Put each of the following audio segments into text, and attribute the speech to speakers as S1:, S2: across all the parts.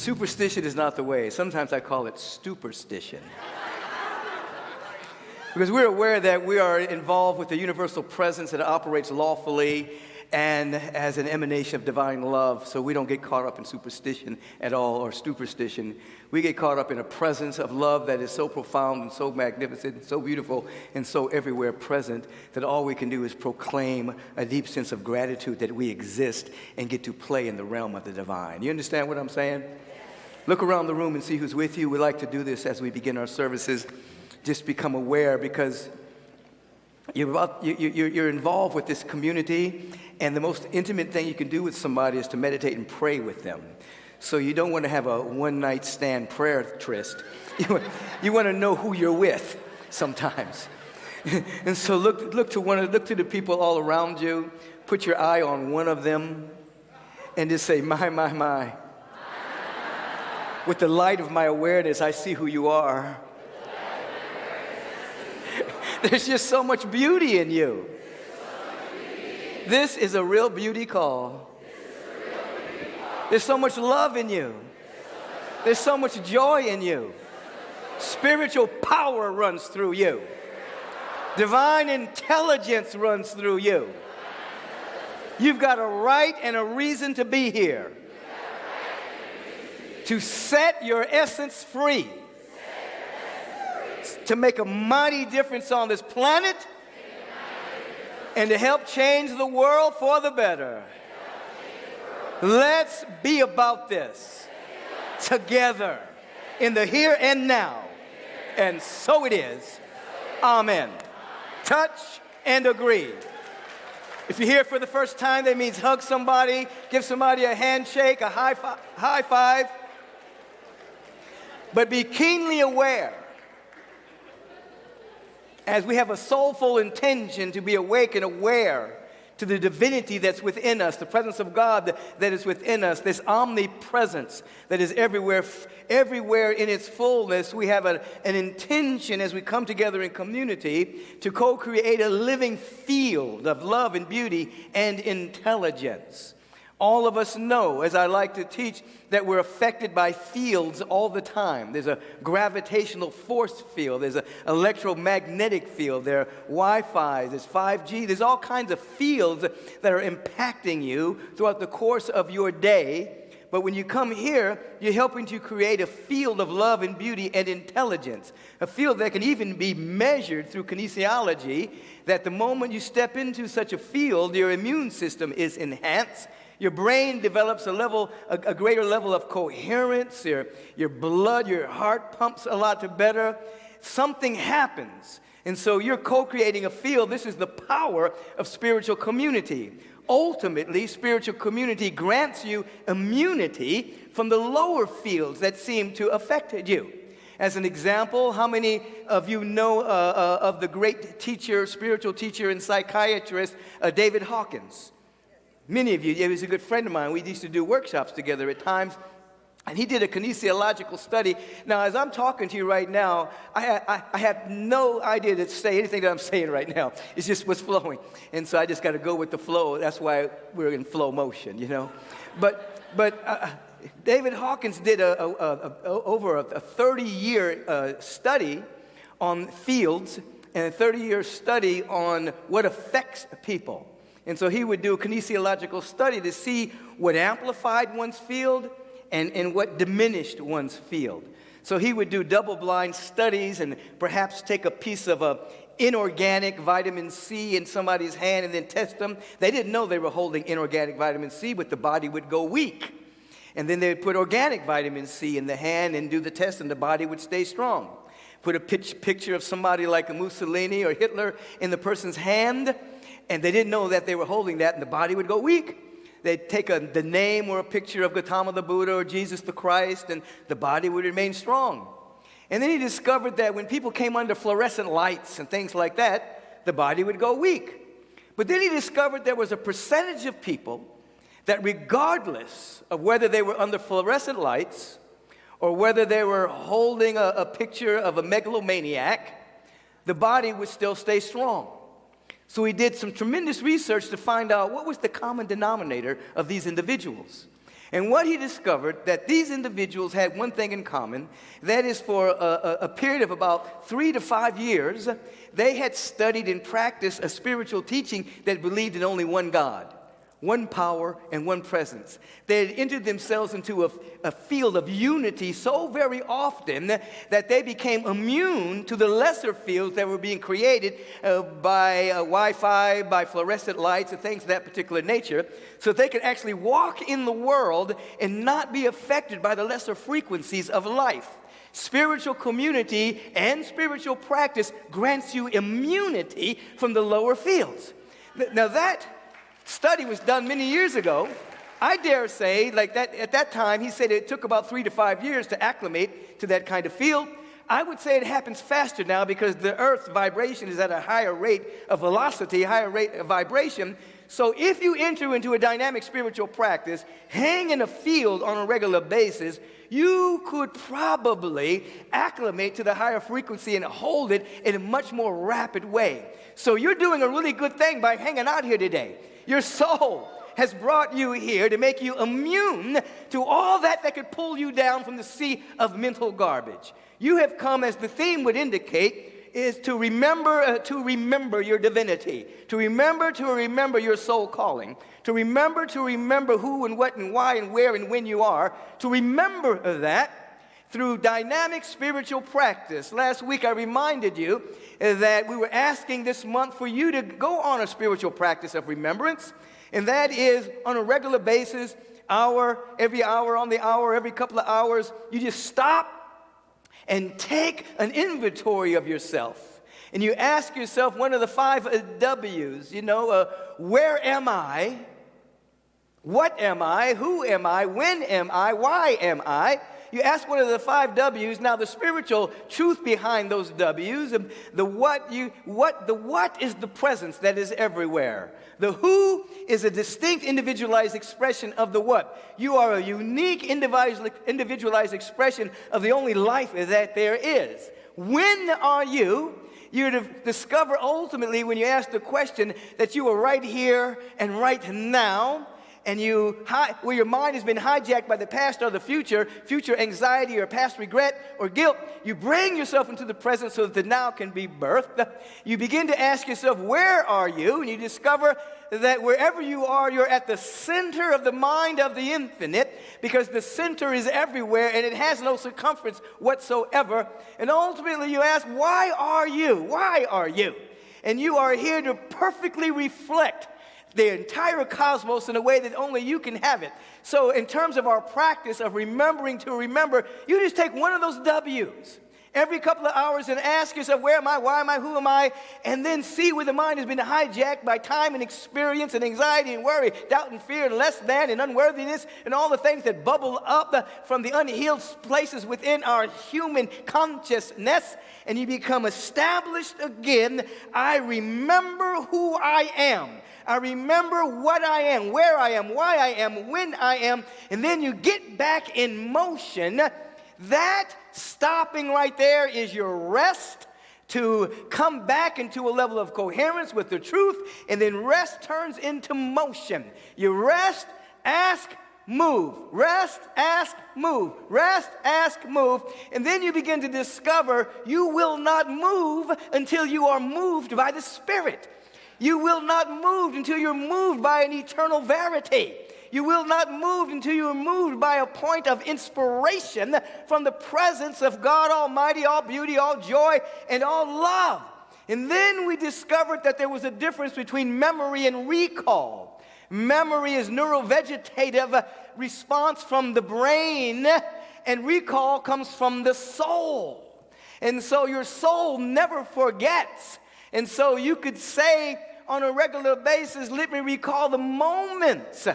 S1: Superstition is not the way. Sometimes I call it superstition. Because we're aware that we are involved with the universal presence that operates lawfully and as an emanation of divine love, so we don't get caught up in superstition at all, or superstition. We get caught up in a presence of love that is so profound and so magnificent, and so beautiful, and so everywhere present that all we can do is proclaim a deep sense of gratitude that we exist and get to play in the realm of the divine. You understand what I'm saying? Look around the room and see who's with you. We like to do this as we begin our services. Just become aware, because you're involved with this community, and the most intimate thing you can do with somebody is to meditate and pray with them. So you don't want to have a one-night stand prayer tryst. You want to know who you're with sometimes. And so look to the people all around you. Put your eye on one of them and just say, my. With the light of my awareness, I see who you are. There's just so much beauty in you. This is a real beauty call. There's so much love in you. There's so much joy in you. Spiritual power runs through you. Divine intelligence runs through you. You've got a right and a reason to be here. To set your essence free. To make a mighty difference on this planet and to help change the world for the better. Let's be about this together in the here and now. And so it is. Amen. Touch and agree. If you're here for the first time, that means hug somebody, give somebody a handshake, a high five. But be keenly aware, as we have a soulful intention to be awake and aware to the divinity that's within us, the presence of God that is within us, this omnipresence that is everywhere in its fullness, we have an intention as we come together in community to co-create a living field of love and beauty and intelligence. All of us know, as I like to teach, that we're affected by fields all the time. There's a gravitational force field. There's an electromagnetic field. There are Wi-Fi. There's 5G. There's all kinds of fields that are impacting you throughout the course of your day. But when you come here, you're helping to create a field of love and beauty and intelligence, a field that can even be measured through kinesiology, that the moment you step into such a field, your immune system is enhanced. Your brain develops a greater level of coherence. Your blood, your heart pumps a lot better. Something happens. And so you're co-creating a field. This is the power of spiritual community. Ultimately, spiritual community grants you immunity from the lower fields that seem to affect you. As an example, how many of you know of the great teacher, spiritual teacher and psychiatrist, David Hawkins? Many of you, he was a good friend of mine. We used to do workshops together at times. And he did a kinesiological study. Now, as I'm talking to you right now, I had no idea to say anything that I'm saying right now. It's just what's flowing. And so I just got to go with the flow. That's why we're in flow motion, you know. But David Hawkins did over a 30-year study on fields and a 30-year study on what affects people. And so he would do a kinesiological study to see what amplified one's field and what diminished one's field. So he would do double-blind studies and perhaps take a piece of inorganic vitamin C in somebody's hand and then test them. They didn't know they were holding inorganic vitamin C, but the body would go weak. And then they would put organic vitamin C in the hand and do the test, and the body would stay strong. Put a picture of somebody like a Mussolini or Hitler in the person's hand, and they didn't know that they were holding that, and the body would go weak. They'd take the name or a picture of Gautama the Buddha or Jesus the Christ, and the body would remain strong. And then he discovered that when people came under fluorescent lights and things like that, the body would go weak. But then he discovered there was a percentage of people that regardless of whether they were under fluorescent lights or whether they were holding a picture of a megalomaniac, the body would still stay strong. So he did some tremendous research to find out what was the common denominator of these individuals. And what he discovered, that these individuals had one thing in common. That is, for a period of about 3 to 5 years, they had studied and practiced a spiritual teaching that believed in only one God, one power, and one presence. They had entered themselves into a field of unity so very often that they became immune to the lesser fields that were being created by Wi-Fi, by fluorescent lights, and things of that particular nature, so that they could actually walk in the world and not be affected by the lesser frequencies of life. Spiritual community and spiritual practice grants you immunity from the lower fields. Now that study was done many years ago. I dare say, like that at that time, he said it took about 3 to 5 years to acclimate to that kind of field. I would say it happens faster now because the Earth's vibration is at a higher rate of velocity, higher rate of vibration. So if you enter into a dynamic spiritual practice, hang in a field on a regular basis, you could probably acclimate to the higher frequency and hold it in a much more rapid way. So you're doing a really good thing by hanging out here today. Your soul has brought you here to make you immune to all that could pull you down from the sea of mental garbage. You have come, as the theme would indicate, is to remember your divinity, to remember your soul calling, to remember who and what and why and where and when you are, to remember that through dynamic spiritual practice. Last week I reminded you that we were asking this month for you to go on a spiritual practice of remembrance, and that is on a regular basis, every hour on the hour, every couple of hours, you just stop and take an inventory of yourself. And you ask yourself one of the 5 W's, where am I? What am I? Who am I? When am I? Why am I? You ask one of the 5 W's. Now, the spiritual truth behind those W's, the what is the presence that is everywhere. The who is a distinct individualized expression of the what. You are a unique individualized expression of the only life that there is. When are you? You discover ultimately when you ask the question that you are right here and right now, and where your mind has been hijacked by the past or the future anxiety or past regret or guilt, you bring yourself into the present so that the now can be birthed. You begin to ask yourself, where are you? And you discover that wherever you are, you're at the center of the mind of the infinite, because the center is everywhere and it has no circumference whatsoever. And ultimately you ask, why are you? Why are you? And you are here to perfectly reflect the entire cosmos in a way that only you can have it. So in terms of our practice of remembering to remember, you just take one of those W's every couple of hours and ask yourself, where am I, why am I, who am I? And then see where the mind has been hijacked by time and experience and anxiety and worry, doubt and fear and less than and unworthiness and all the things that bubble up from the unhealed places within our human consciousness. And you become established again. I remember who I am. I remember what I am, where I am, why I am, when I am, and then you get back in motion. That stopping right there is your rest to come back into a level of coherence with the truth, and then rest turns into motion. You rest, ask, move. Rest, ask, move. Rest, ask, move. And then you begin to discover you will not move until you are moved by the Spirit. You will not move until you're moved by an eternal verity. You will not move until you are moved by a point of inspiration from the presence of God Almighty, all beauty, all joy, and all love. And then we discovered that there was a difference between memory and recall. Memory is neurovegetative response from the brain, and recall comes from the soul. And so your soul never forgets. And so you could say on a regular basis, let me recall the moments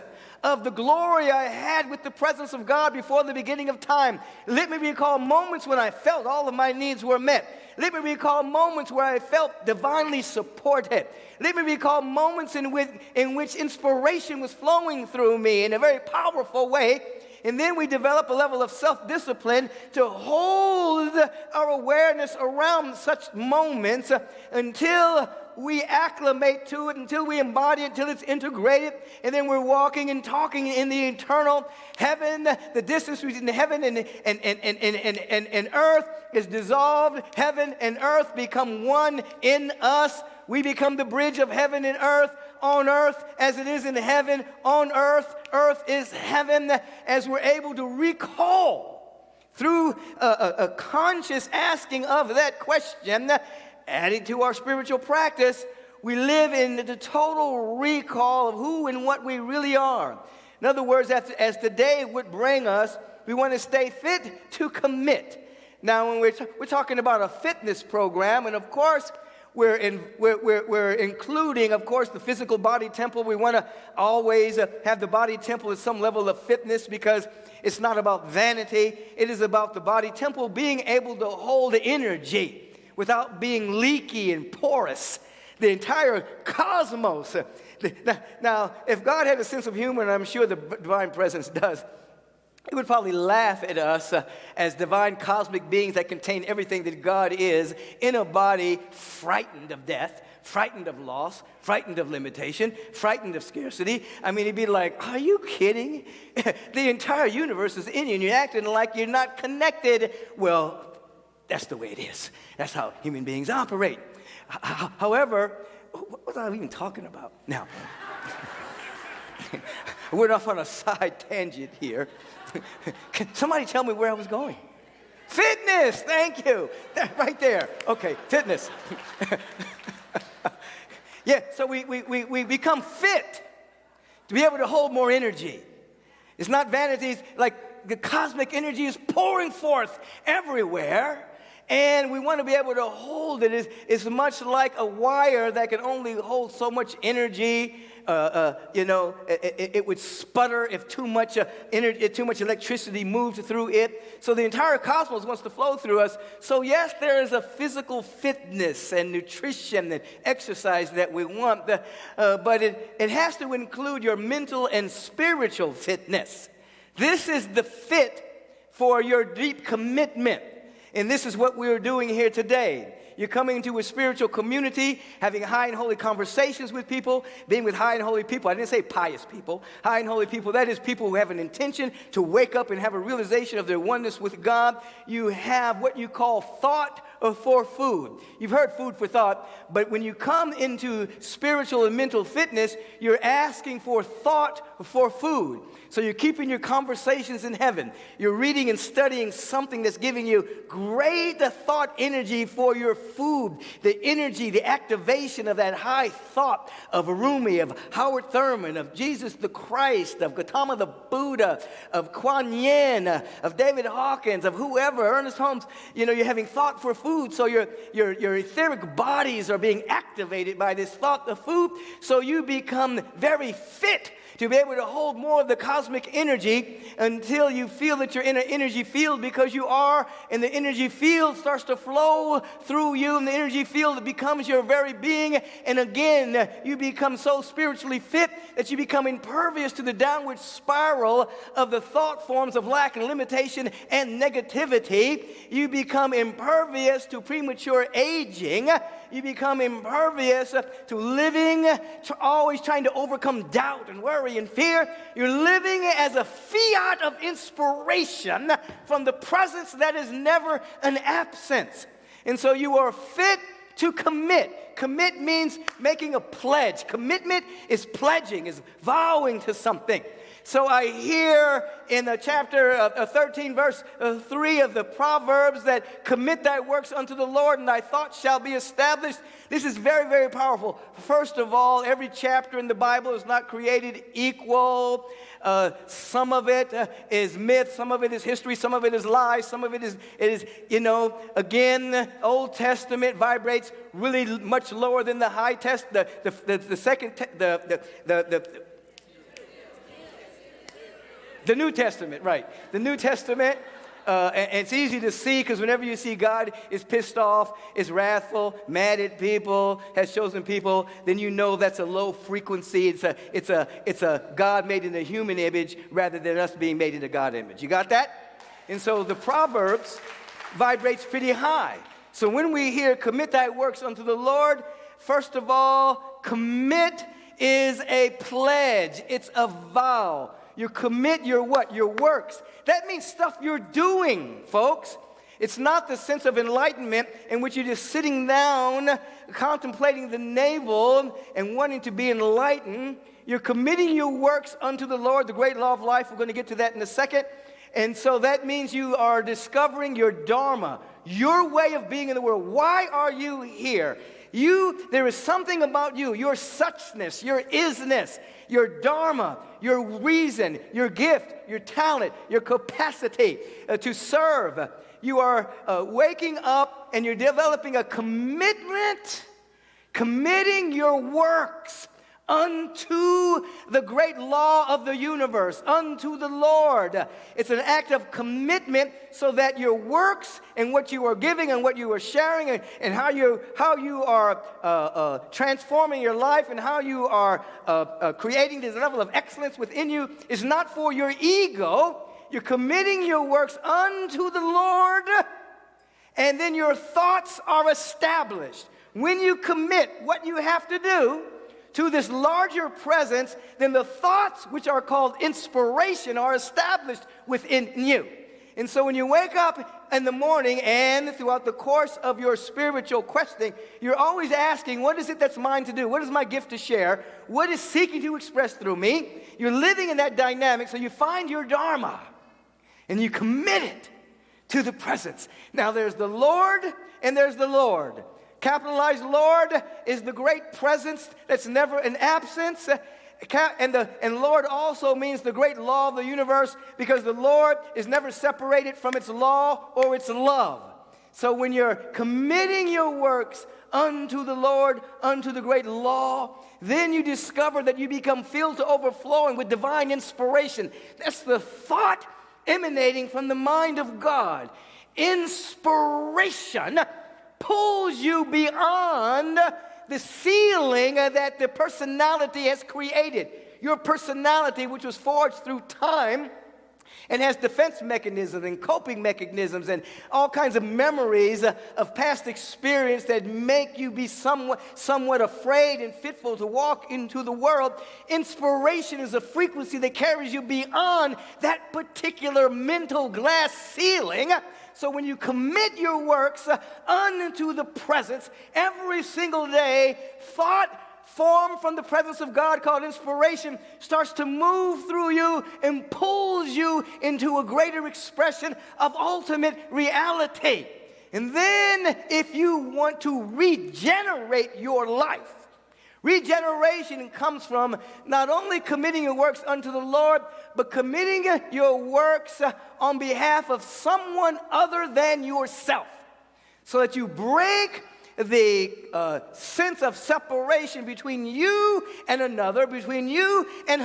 S1: of the glory I had with the presence of God before the beginning of time. Let me recall moments when I felt all of my needs were met. Let me recall moments where I felt divinely supported. Let me recall moments in which inspiration was flowing through me in a very powerful way. And then we develop a level of self-discipline to hold our awareness around such moments until we acclimate to it, until we embody it, until it's integrated. And then we're walking and talking in the eternal heaven. The distance between heaven and earth is dissolved. Heaven and earth become one in us. We become the bridge of heaven and earth. On earth as it is in heaven. On earth, earth is heaven. As we're able to recall through a conscious asking of that question, adding to our spiritual practice, we live in the total recall of who and what we really are. In other words, as today would bring us, we want to stay fit to commit. Now, when we're talking about a fitness program, and of course, we're including, of course, the physical body temple. We want to always have the body temple at some level of fitness because it's not about vanity. It is about the body temple being able to hold energy without being leaky and porous. The entire cosmos. Now, if God had a sense of humor, and I'm sure the divine presence does, he would probably laugh at us as divine cosmic beings that contain everything that God is in a body frightened of death, frightened of loss, frightened of limitation, frightened of scarcity. I mean, he'd be like, are you kidding? The entire universe is in you, and you're acting like you're not connected. Well, that's the way it is. That's how human beings operate. However, what was I even talking about? Now, we're off on a side tangent here. Can somebody tell me where I was going? Fitness, thank you. Right there. Okay, fitness. Yeah, so we become fit to be able to hold more energy. It's not vanity, it's like the cosmic energy is pouring forth everywhere. And we want to be able to hold it. It's much like a wire that can only hold so much energy. It would sputter if too much electricity moved through it. So the entire cosmos wants to flow through us. So yes, there is a physical fitness and nutrition and exercise that we want, but it has to include your mental and spiritual fitness. This is the fit for your deep commitment. And this is what we're doing here today. You're coming into a spiritual community, having high and holy conversations with people, being with high and holy people. I didn't say pious people. High and holy people, that is people who have an intention to wake up and have a realization of their oneness with God. You have what you call thought for food. You've heard food for thought, but when you come into spiritual and mental fitness, you're asking for thought for food. So you're keeping your conversations in heaven. You're reading and studying something that's giving you great thought energy for your food. The energy, the activation of that high thought of Rumi, of Howard Thurman, of Jesus the Christ, of Gautama the Buddha, of Kuan Yin, of David Hawkins, of whoever, Ernest Holmes. You're having thought for food. So your etheric bodies are being activated by this thought of food. So you become very fit to be able to hold more of the cosmic energy until you feel that you're in an energy field, because you are, and the energy field starts to flow through you, and the energy field becomes your very being. And again, you become so spiritually fit that you become impervious to the downward spiral of the thought forms of lack and limitation and negativity. You become impervious to premature aging. You become impervious to living, always trying to overcome doubt and worry and fear. You're living as a fiat of inspiration from the presence that is never an absence. And so you are fit to commit. Commit means making a pledge. Commitment is pledging, is vowing to something. So I hear in the chapter 13, verse 3 of the Proverbs that commit thy works unto the Lord and thy thoughts shall be established. This is very, very powerful. First of all, every chapter in the Bible is not created equal. Some of it is myth, some of it is history, some of it is lies, some of it is again, Old Testament vibrates really much lower than the High Testament, the New Testament, right. The New Testament And it's easy to see because whenever you see God is pissed off, is wrathful, mad at people, has chosen people, then you know that's a low frequency. It's a God made in a human image rather than us being made in a God image. You got that? And so the Proverbs vibrates pretty high. So when we hear commit thy works unto the Lord, first of all, commit is a pledge. It's a vow. You commit your what? Your works. That means stuff you're doing, folks. It's not the sense of enlightenment in which you're just sitting down, contemplating the navel and wanting to be enlightened. You're committing your works unto the Lord, the great law of life. We're going to get to that in a second. And so that means you are discovering your dharma, your way of being in the world. Why are you here? There is something about you, your suchness, your isness, your dharma, your reason, your gift, your talent, your capacity to serve. You are waking up and you're developing a commitment, committing your works unto the great law of the universe, unto the Lord. It's an act of commitment so that your works and what you are giving and what you are sharing and how you are transforming your life and how you are creating this level of excellence within you is not for your ego. You're committing your works unto the Lord, and then your thoughts are established. When you commit what you have to do to this larger presence, then the thoughts, which are called inspiration, are established within you. And so when you wake up in the morning and throughout the course of your spiritual questing, you're always asking, what is it that's mine to do? What is my gift to share? What is seeking to express through me? You're living in that dynamic, so you find your dharma and you commit it to the presence. Now there's the Lord and there's the Lord. Capitalized Lord is the great presence that's never an absence. And Lord also means the great law of the universe because the Lord is never separated from its law or its love. So when you're committing your works unto the Lord, unto the great law, then you discover that you become filled to overflowing with divine inspiration. That's the thought emanating from the mind of God. Inspiration pulls you beyond the ceiling that the personality has created. Your personality, which was forged through time and has defense mechanisms and coping mechanisms and all kinds of memories of past experience that make you be somewhat afraid and fitful to walk into the world. Inspiration is a frequency that carries you beyond that particular mental glass ceiling. So when you commit your works unto the presence, every single day, thought formed from the presence of God called inspiration starts to move through you and pulls you into a greater expression of ultimate reality. And then if you want to regenerate your life, regeneration comes from not only committing your works unto the Lord, but committing your works on behalf of someone other than yourself, so that you break the sense of separation between you and another, between you and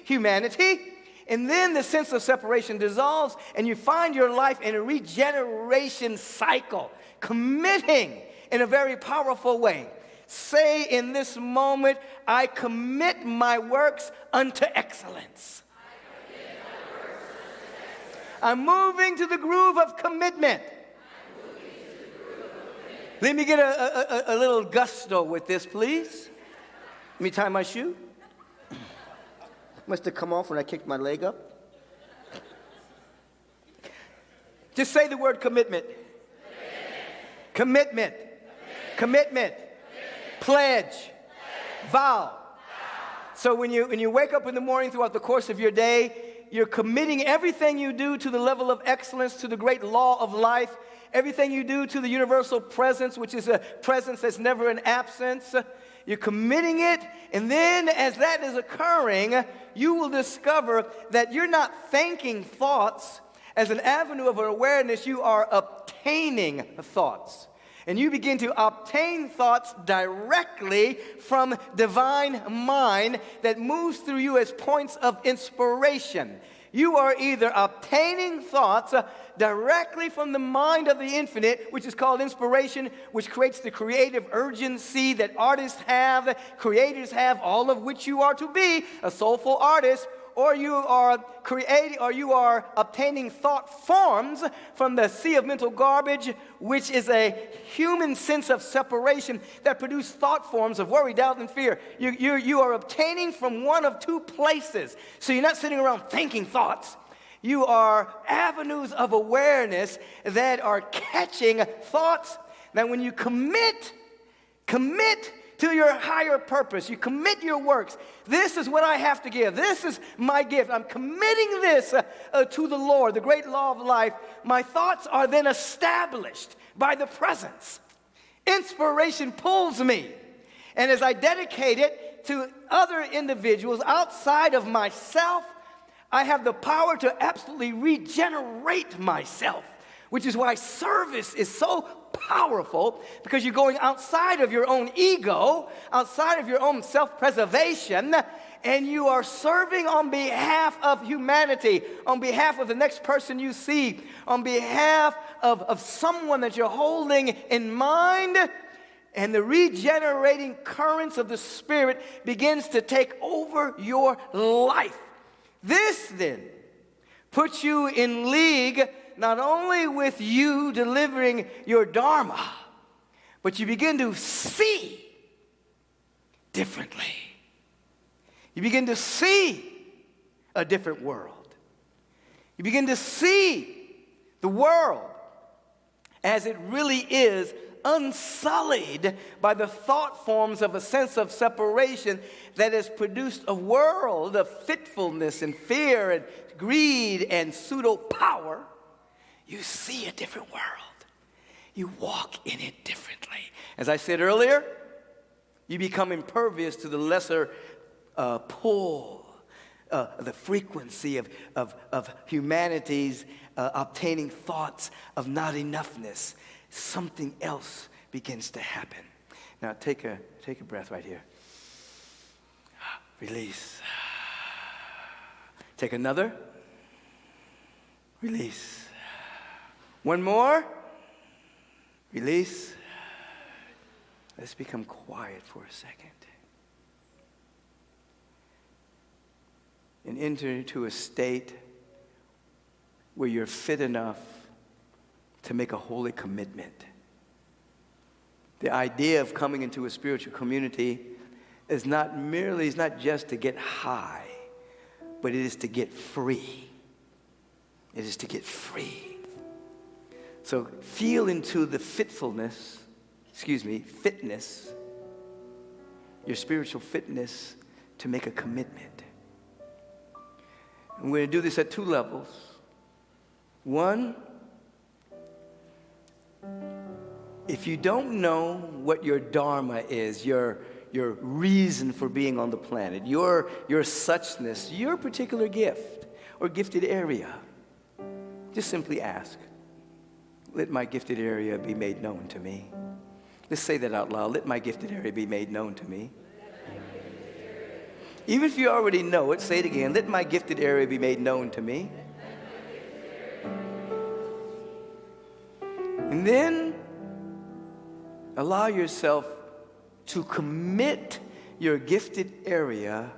S1: humanity, and then the sense of separation dissolves, and you find your life in a regeneration cycle, committing in a very powerful way. Say in this moment, I commit my works unto excellence. I'm moving to the groove of commitment. Let me get a little gusto with this, please. Let me tie my shoe. Must have come off when I kicked my leg up. Just say the word commitment. Commitment. Commitment. Pledge. Vow. So when you wake up in the morning throughout the course of your day, you're committing everything you do to the level of excellence, to the great law of life, everything you do to the universal presence, which is a presence that's never an absence. You're committing it, and then as that is occurring, you will discover that you're not thinking thoughts as an avenue of awareness, you are obtaining thoughts. And you begin to obtain thoughts directly from divine mind that moves through you as points of inspiration. You are either obtaining thoughts directly from the mind of the infinite, which is called inspiration, which creates the creative urgency that artists have, creators have, all of which you are to be, a soulful artist, or you are creating, or you are obtaining thought forms from the sea of mental garbage, which is a human sense of separation that produce thought forms of worry, doubt, and fear. You are obtaining from one of two places. So you're not sitting around thinking thoughts. You are avenues of awareness that are catching thoughts. Now, when you commit to your higher purpose, you commit your works. This is what I have to give. This is my gift. I'm committing this to the Lord, the great law of life. My thoughts are then established by the presence. Inspiration pulls me. And as I dedicate it to other individuals outside of myself, I have the power to absolutely regenerate myself, which is why service is so powerful, because you're going outside of your own ego, outside of your own self-preservation, and you are serving on behalf of humanity, on behalf of the next person you see, on behalf of someone that you're holding in mind, and the regenerating currents of the Spirit begins to take over your life. This then puts you in league not only with you delivering your dharma, but you begin to see differently. You begin to see a different world. You begin to see the world as it really is, unsullied by the thought forms of a sense of separation that has produced a world of fitfulness and fear and greed and pseudo-power. You see a different world. You walk in it differently. As I said earlier, you become impervious to the lesser pull, the frequency of humanity's obtaining thoughts of not enoughness. Something else begins to happen. Now take a breath right here. Release. Take another. Release. One more. Release. Let's become quiet for a second. And enter into a state where you're fit enough to make a holy commitment. The idea of coming into a spiritual community is not just to get high, but it is to get free. It is to get free. So feel into the fitness, your spiritual fitness to make a commitment. And we're going to do this at two levels. One, if you don't know what your dharma is, your reason for being on the planet, your suchness, your particular gift or gifted area, just simply ask, let my gifted area be made known to me. Let's say that out loud. Let my gifted area be made known to me. Even if you already know it, say it again. Let my gifted area be made known to me. And then allow yourself to commit your gifted area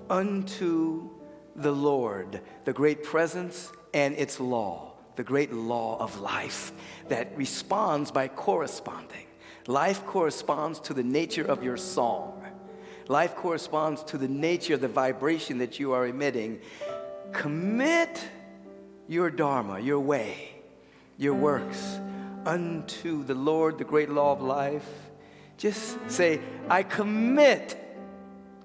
S1: unto the Lord, the great presence and its law, the great law of life that responds by corresponding. Life corresponds to the nature of your song. Life corresponds to the nature of the vibration that you are emitting. Commit your dharma, your way, your works unto the Lord, the great law of life. Just say, I commit.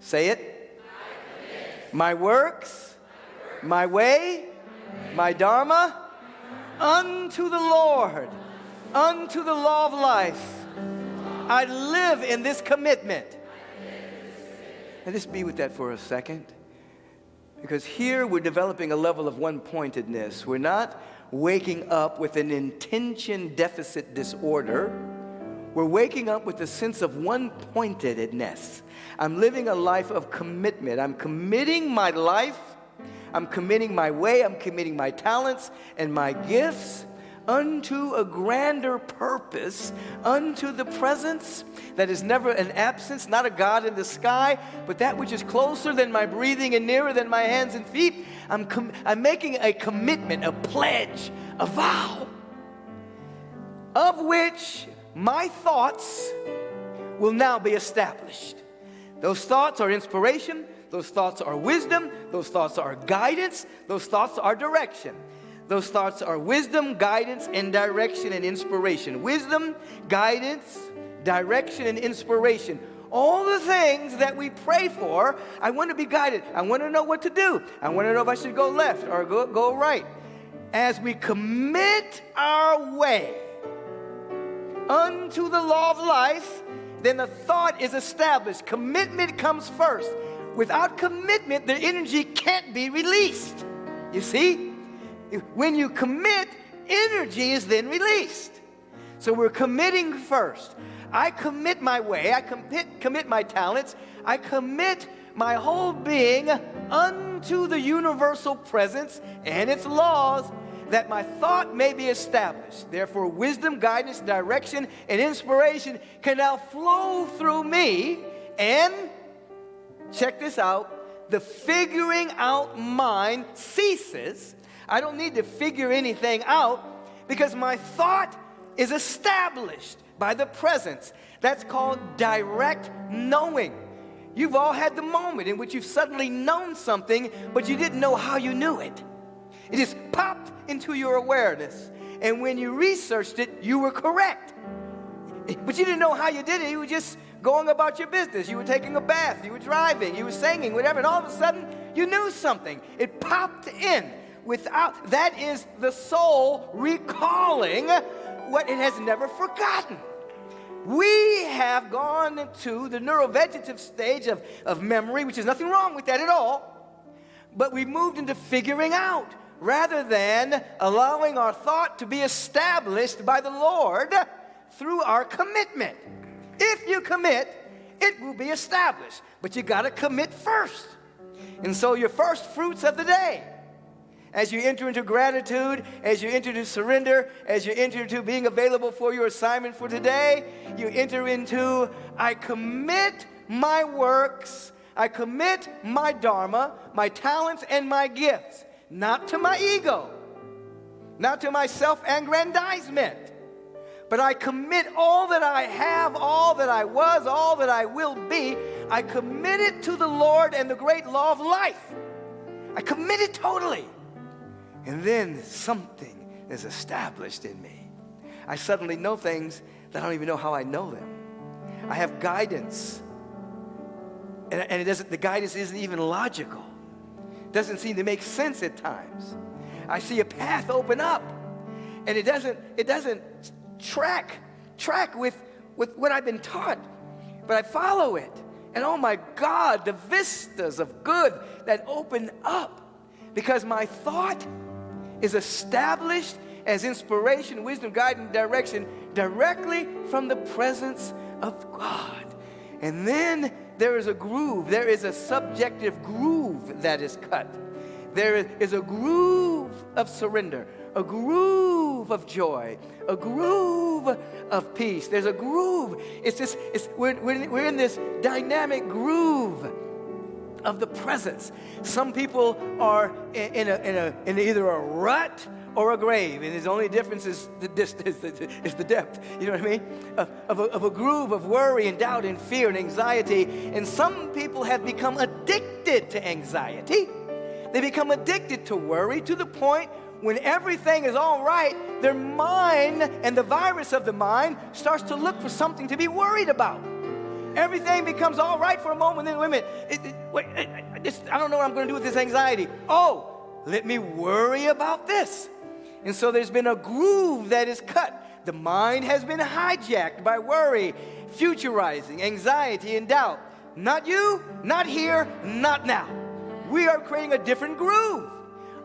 S1: Say it. I commit. My works, my way, my dharma, unto the Lord, unto the law of life. I live in this commitment. And just be with that for a second. Because here we're developing a level of one-pointedness. We're not waking up with an intention deficit disorder. We're waking up with a sense of one-pointedness. I'm living a life of commitment. I'm committing my life I'm committing my way, I'm committing my talents and my gifts unto a grander purpose, unto the presence that is never an absence, not a God in the sky, but that which is closer than my breathing and nearer than my hands and feet. I'm making a commitment, a pledge, a vow, of which my thoughts will now be established. Those thoughts are inspiration, those thoughts are wisdom, those thoughts are guidance, those thoughts are direction. Those thoughts are wisdom, guidance, and direction and inspiration. Wisdom, guidance, direction, and inspiration. All the things that we pray for, I want to be guided. I want to know what to do. I want to know if I should go left or go right. As we commit our way unto the law of life, then the thought is established. Commitment comes first. Without commitment, the energy can't be released. You see? When you commit, energy is then released. So we're committing first. I commit my way. I commit my talents. I commit my whole being unto the universal presence and its laws, that my thought may be established. Therefore, wisdom, guidance, direction, and inspiration can now flow through me. And, check this out, the figuring out mind ceases. I don't need to figure anything out because my thought is established by the presence. That's called direct knowing. You've all had the moment in which you've suddenly known something, but you didn't know how you knew it. It just popped into your awareness. And when you researched it, you were correct. But you didn't know how you did it. You were just going about your business. You were taking a bath. You were driving. You were singing, whatever. And all of a sudden, you knew something. It popped in. That is the soul recalling what it has never forgotten. We have gone to the neurovegetative stage of memory, which is nothing wrong with that at all, but we moved into figuring out rather than allowing our thought to be established by the Lord through our commitment. If you commit, it will be established, but you got to commit first. And so your first fruits of the day, as you enter into gratitude, as you enter into surrender, as you enter into being available for your assignment for today, you enter into, I commit my works, I commit my dharma, my talents and my gifts, not to my ego, not to my self-aggrandizement, but I commit all that I have, all that I was, all that I will be, I commit it to the Lord and the great law of life. I commit it totally. And then something is established in me. I suddenly know things that I don't even know how I know them. I have guidance. And the guidance isn't even logical. It doesn't seem to make sense at times. I see a path open up. And it doesn't track with what I've been taught. But I follow it. And oh my God, the vistas of good that open up. Because my thought is established as inspiration, wisdom, guidance, direction directly from the presence of God. And then there is a groove. There is a subjective groove that is cut. There is a groove of surrender, a groove of joy, a groove of peace. There's a groove. We're in this dynamic groove of the presence. Some people are in either a rut or a grave, and the only difference is the distance, is the depth. You know what I mean? Of a groove of worry and doubt and fear and anxiety. And some people have become addicted to anxiety. They become addicted to worry to the point when everything is all right, their mind and the virus of the mind starts to look for something to be worried about. Everything becomes all right for a moment, then wait a minute, I don't know what I'm going to do with this anxiety. Oh, let me worry about this. And so there's been a groove that is cut. The mind has been hijacked by worry, futurizing, anxiety, and doubt. Not you, not here, not now. We are creating a different groove.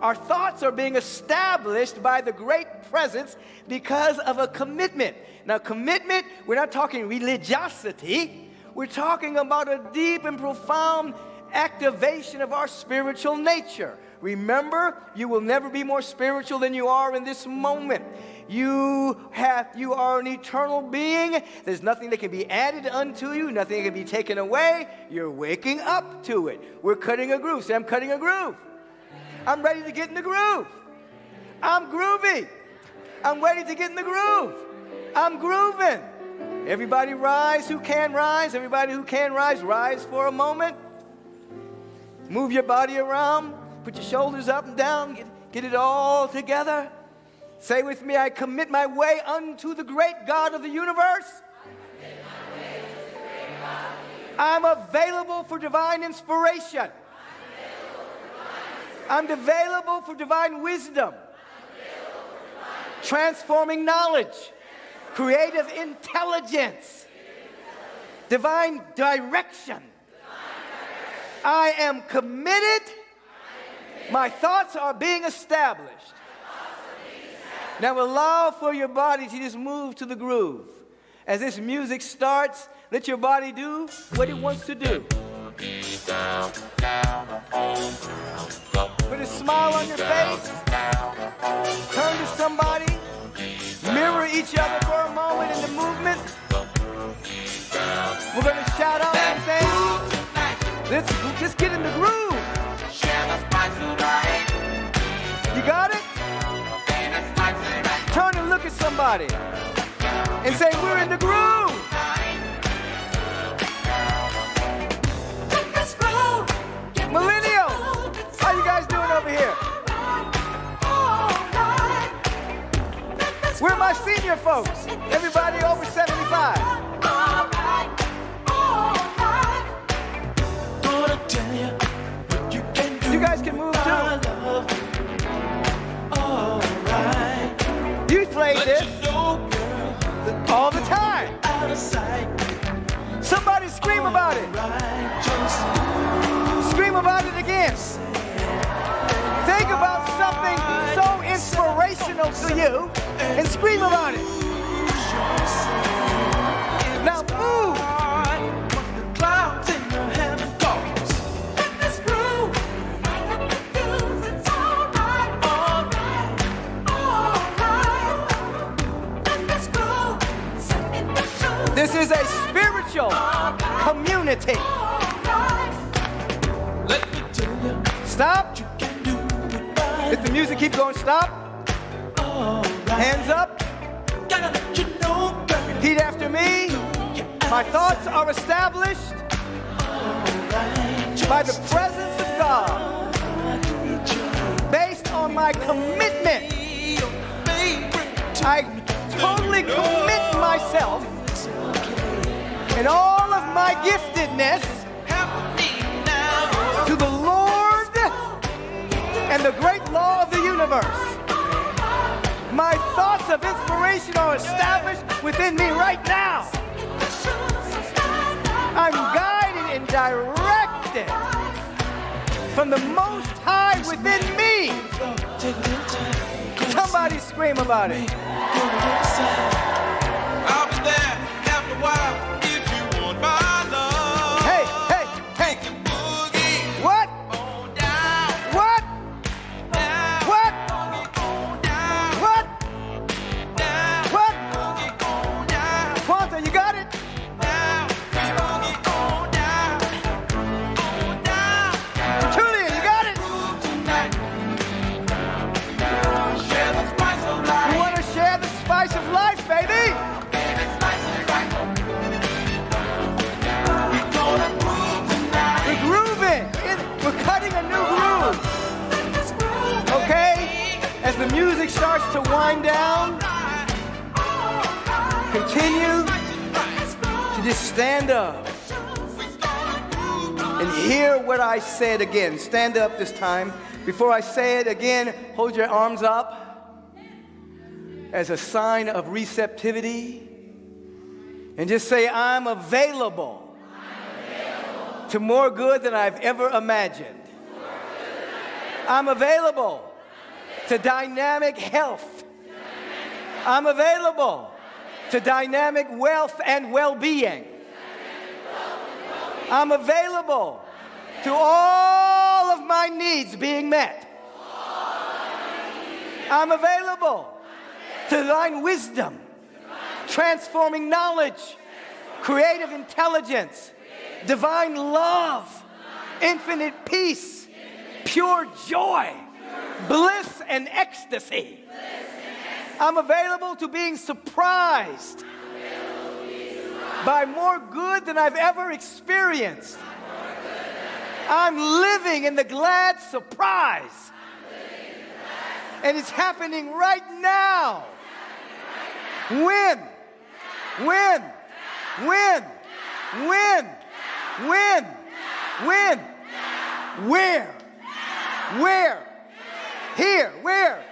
S1: Our thoughts are being established by the great presence because of a commitment. Now, commitment, we're not talking religiosity. We're talking about a deep and profound activation of our spiritual nature. Remember, you will never be more spiritual than you are in this moment. You are an eternal being. There's nothing that can be added unto you, nothing that can be taken away. You're waking up to it. We're cutting a groove. Say, I'm cutting a groove. I'm ready to get in the groove. I'm groovy. I'm ready to get in the groove. I'm grooving. Everybody rise who can rise. Everybody who can rise, rise for a moment. Move your body around. Put your shoulders up and down. Get it all together. Say with me, I commit my way unto the great God of the universe. I'm available for divine inspiration. I'm available for divine wisdom. Transforming knowledge. Creative intelligence. Divine direction. I am committed. My thoughts are being established. Now allow for your body to just move to the groove. As this music starts, let your body do what it wants to do. Put a smile on your face. Turn to somebody. Mirror each other for a moment in the movement. We're going to shout out and say, let's just get in the groove. You got it? Turn and look at somebody and say, we're in the groove. Millennials, how you guys doing over here? Where are my senior folks? Everybody over 75. You guys can move too. You play this all the time. Somebody scream about it. Scream about it again. Think about something so inspirational to you and scream about it. Now move. This is a spiritual community. Stop. If the music keeps going, stop. Hands up. Repeat after me. My thoughts are established by the presence of God, based on my commitment. I totally commit myself and all of my giftedness to the Lord and the great law of the universe. My thoughts of inspiration are established within me right now. I'm guided and directed from the Most High within me. Somebody scream about it.
S2: I'll be there after a while if you want my love.
S1: Hey, hey, hey.
S2: Take a boogie
S1: What?
S2: on down,
S1: What?
S2: down,
S1: What?
S2: boogie on down,
S1: What?
S2: down,
S1: What?
S2: boogie on down,
S1: Quanta, you got it?
S2: down, boogie on down, on down.
S1: Julian, you got it?
S2: Tonight, share the spice of life.
S1: You want to share the spice of life, baby? We're grooving. We're cutting a new groove. Okay? As the music starts to wind down, continue to just stand up and hear what I said again. Stand up this time. Before I say it again, hold your arms up as a sign of receptivity. And just say, I'm available to more good than I've ever imagined. I'm available to dynamic health. I'm available to dynamic wealth and well-being. I'm available to all of my needs being met. I'm available to divine wisdom, transforming knowledge, creative intelligence, divine love, infinite peace, pure joy, bliss and ecstasy. I'm available to being surprised by more good than I've ever experienced. I'm living in the glad surprise. And it's happening right now. When? Where? Here. Where?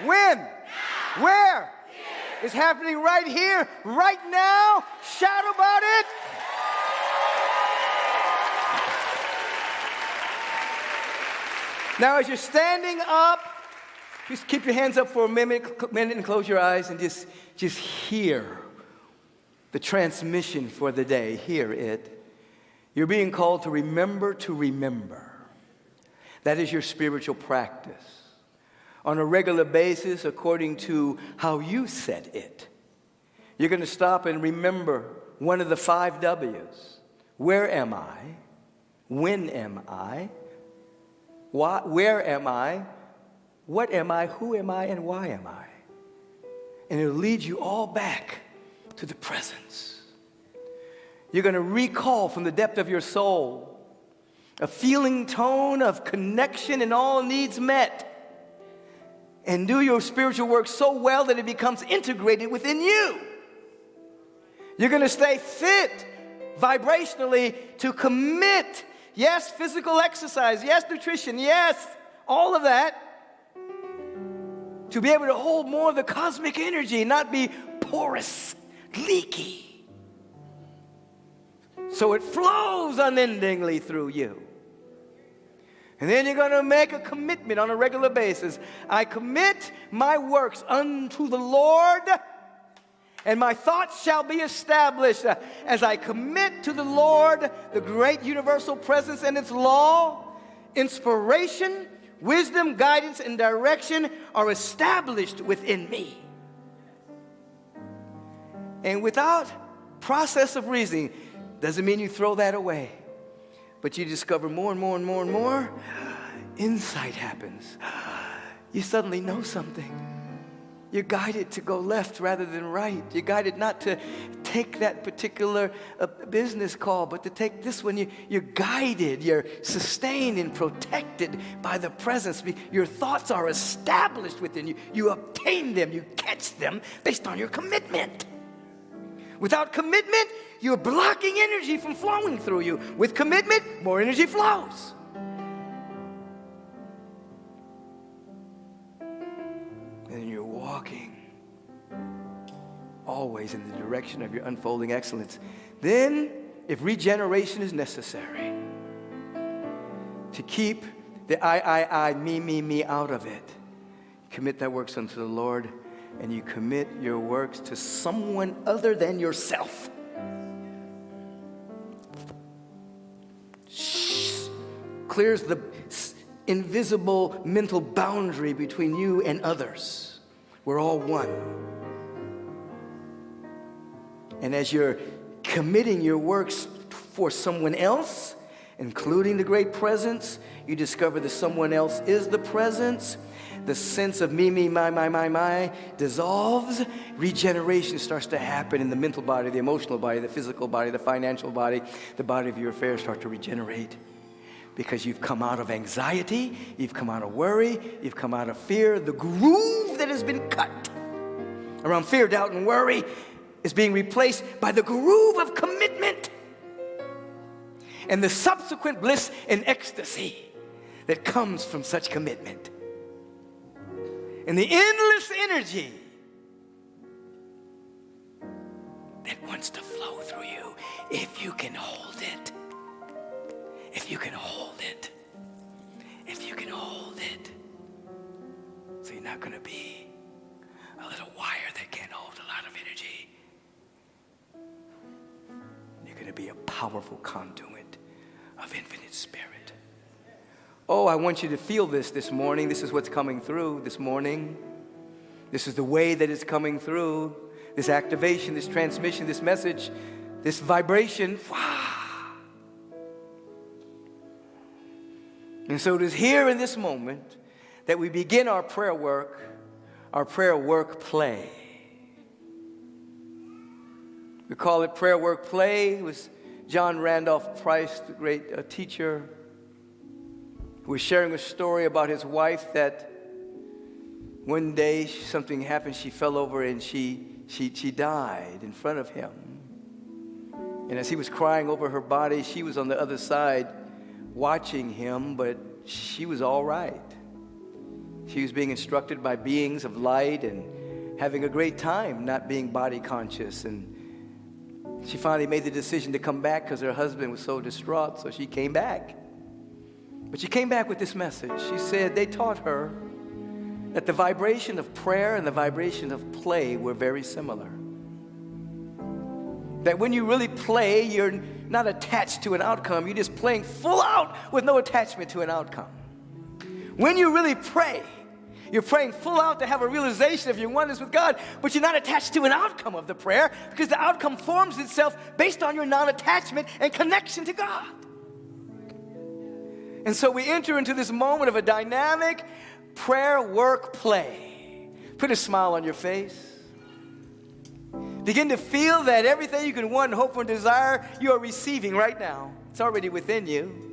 S1: When? Where? It's happening right here, right now. Shout about it. Now, as you're standing up, just keep your hands up for a minute and close your eyes and just hear the transmission for the day. Hear it. You're being called to remember to remember. That is your spiritual practice. On a regular basis, according to how you said it. You're going to stop and remember one of the 5 W's. Where am I? When am I? Where am I? What am I? Who am I? And why am I? And it'll lead you all back to the presence. You're going to recall from the depth of your soul a feeling tone of connection and all needs met. And do your spiritual work so well that it becomes integrated within you. You're going to stay fit vibrationally to commit. Yes, physical exercise. Yes, nutrition. Yes, all of that. To be able to hold more of the cosmic energy, not be porous, leaky. So it flows unendingly through you. And then you're going to make a commitment on a regular basis. I commit my works unto the Lord, and my thoughts shall be established. As I commit to the Lord the great universal presence and its law, inspiration, wisdom, guidance, and direction are established within me. And without process of reasoning, doesn't mean you throw that away. But you discover more and more and more and more, insight happens. You suddenly know something. You're guided to go left rather than right. You're guided not to take that particular business call, but to take this one. You're guided, you're sustained and protected by the presence. Your thoughts are established within you. You obtain them, you catch them based on your commitment. Without commitment, you're blocking energy from flowing through you. With commitment, more energy flows. And you're walking always in the direction of your unfolding excellence. Then, if regeneration is necessary, to keep the I, me out of it, commit that works unto the Lord, and you commit your works to someone other than yourself. Clears the invisible mental boundary between you and others. We're all one. And as you're committing your works for someone else, including the great presence, you discover that someone else is the presence. The sense of me, my dissolves. Regeneration starts to happen in the mental body, the emotional body, the physical body, the financial body. The body of your affairs start to regenerate because you've come out of anxiety, you've come out of worry, you've come out of fear. The groove that has been cut around fear, doubt, and worry is being replaced by the groove of commitment and the subsequent bliss and ecstasy that comes from such commitment. And the endless energy that wants to flow through you, if you can hold it. If you can hold it. If you can hold it. So you're not going to be a little wire that can't hold a lot of be a powerful conduit of infinite spirit. Oh, I want you to feel this morning. This is what's coming through this morning. This is the way that it's coming through. This activation, this transmission, this message, this vibration. Wow. And so it is here in this moment that we begin our prayer work play. We call it prayer work play. It was John Randolph Price, the great teacher, who was sharing a story about his wife that one day something happened. She fell over and she died in front of him. And as he was crying over her body, she was on the other side watching him, but she was all right. She was being instructed by beings of light and having a great time not being body conscious. And she finally made the decision to come back because her husband was so distraught, so she came back. But she came back with this message. She said they taught her that the vibration of prayer and the vibration of play were very similar. That when you really play, you're not attached to an outcome. You're just playing full out with no attachment to an outcome. When you really pray, you're praying full out to have a realization of your oneness with God, but you're not attached to an outcome of the prayer because the outcome forms itself based on your non-attachment and connection to God. And so we enter into this moment of a dynamic prayer work play. Put a smile on your face. Begin to feel that everything you can want, hope, and desire, you are receiving right now. It's already within you.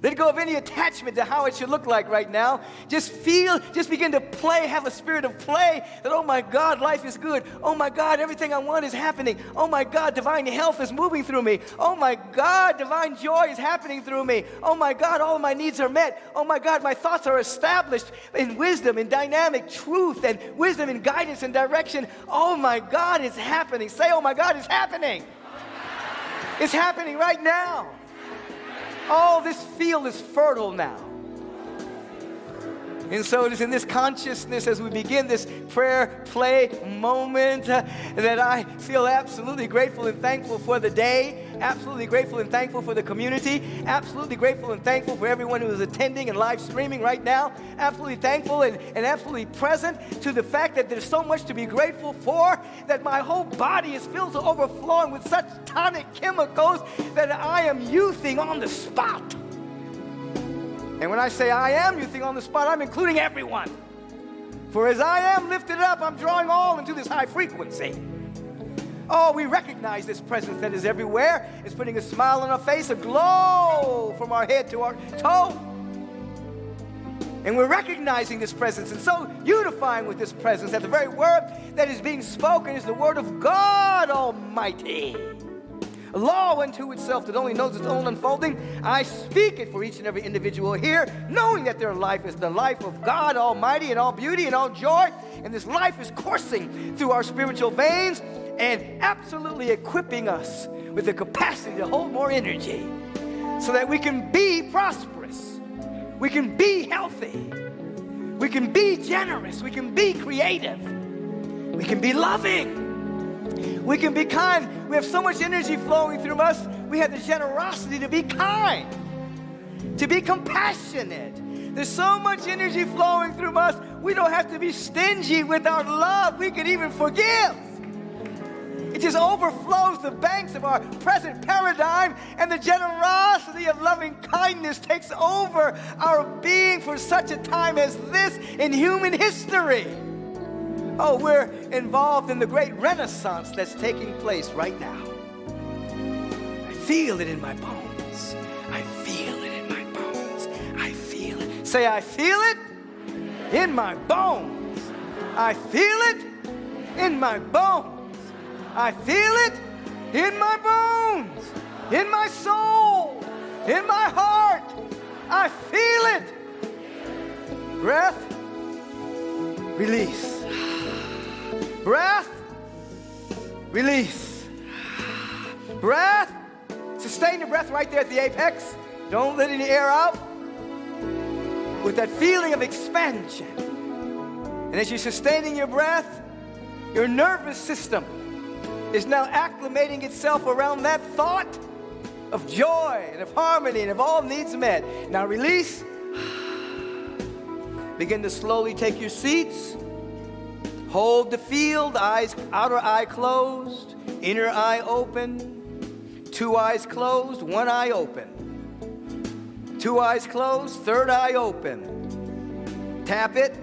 S1: Let go of any attachment to how it should look like right now. Just begin to play, have a spirit of play that, oh my God, life is good. Oh my God, everything I want is happening. Oh my God, divine health is moving through me. Oh my God, divine joy is happening through me. Oh my God, all of my needs are met. Oh my God, my thoughts are established in wisdom, in dynamic truth, and wisdom, and guidance, and direction. Oh my God, it's happening. Say, oh my God, it's happening. It's happening right now. Oh, this field is fertile now. And so it is in this consciousness as we begin this prayer play moment that I feel absolutely grateful and thankful for the day, absolutely grateful and thankful for the community, absolutely grateful and thankful for everyone who is attending and live streaming right now, absolutely thankful and absolutely present to the fact that there's so much to be grateful for, that my whole body is filled to overflowing with such tonic chemicals that I am youthing on the spot. And when I say I am youthing on the spot, I'm including everyone. For as I am lifted up, I'm drawing all into this high frequency. Oh, we recognize this presence that is everywhere. It's putting a smile on our face, a glow from our head to our toe. And we're recognizing this presence and so unifying with this presence that the very word that is being spoken is the word of God Almighty. A law unto itself that only knows its own unfolding. I speak it for each and every individual here, knowing that their life is the life of God Almighty in all beauty and all joy. And this life is coursing through our spiritual veins and absolutely equipping us with the capacity to hold more energy so that we can be prosperous. We can be healthy. We can be generous. We can be creative. We can be loving. We can be kind. We have so much energy flowing through us. We have the generosity to be kind, to be compassionate. There's so much energy flowing through us. We don't have to be stingy with our love. We can even forgive. It just overflows the banks of our present paradigm, and the generosity of loving kindness takes over our being for such a time as this in human history. Oh, we're involved in the great renaissance that's taking place right now. I feel it in my bones. I feel it in my bones. I feel it. Say, I feel it in my bones. I feel it in my bones. I feel it in my bones, in my soul, in my heart. I feel it. Breath, release. Breath, release. Breath, sustain your breath right there at the apex. Don't let any air out. With that feeling of expansion. And as you're sustaining your breath, your nervous system is now acclimating itself around that thought of joy and of harmony and of all needs met. Now release. Begin to slowly take your seats. Hold the field, eyes, outer eye closed, inner eye open, 2 eyes closed, 1 eye open. 2 eyes closed, 3rd eye open. Tap it.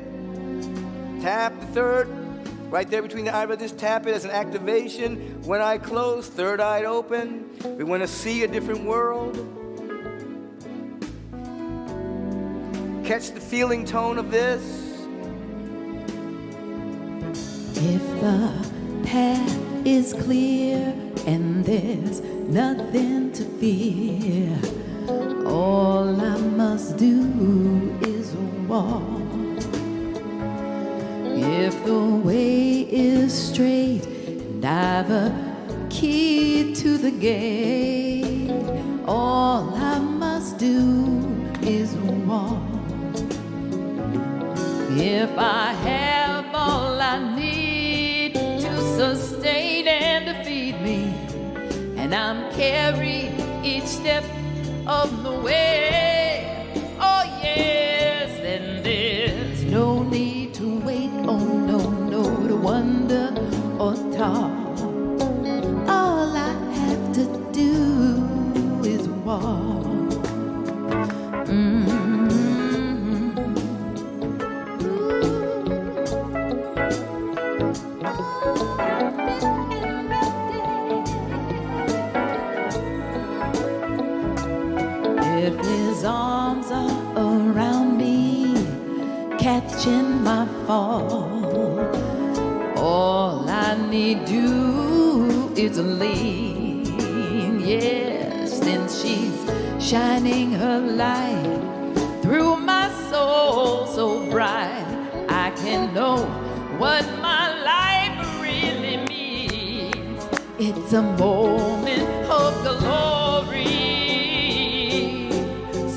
S1: Tap the 3rd. Right there between the eyebrows, just tap it as an activation. 1 eye closed, 3rd eye open. We want to see a different world. Catch the feeling tone of this.
S3: If the path is clear and there's nothing to fear, all I must do is walk. If the way is straight and I've a key to the gate, all I must do is walk. If I have all I need to sustain and to feed me, and I'm carried each step of the way, oh yes, then there's no need to wait, oh no, no, to wonder or talk. All I have to do is walk. If his arms are around me, catching my fall, all I need do is lean. Yes, then she's shining her light through my soul so bright, I can know what my life really means. It's a moment of glory,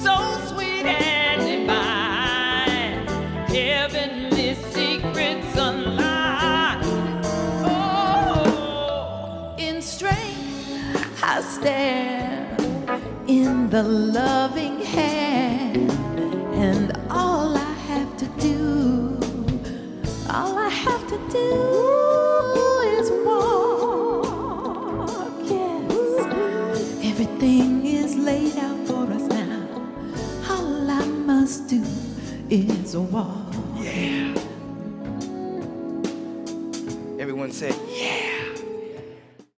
S3: so sweet and divine, heavenly secrets unlocked. Oh, in strength I stand in the loving hand, and all I have to do, all I have to do is walk. Yes, everything is laid out for us now. All I must do is walk.
S1: Yeah. Everyone say, yeah.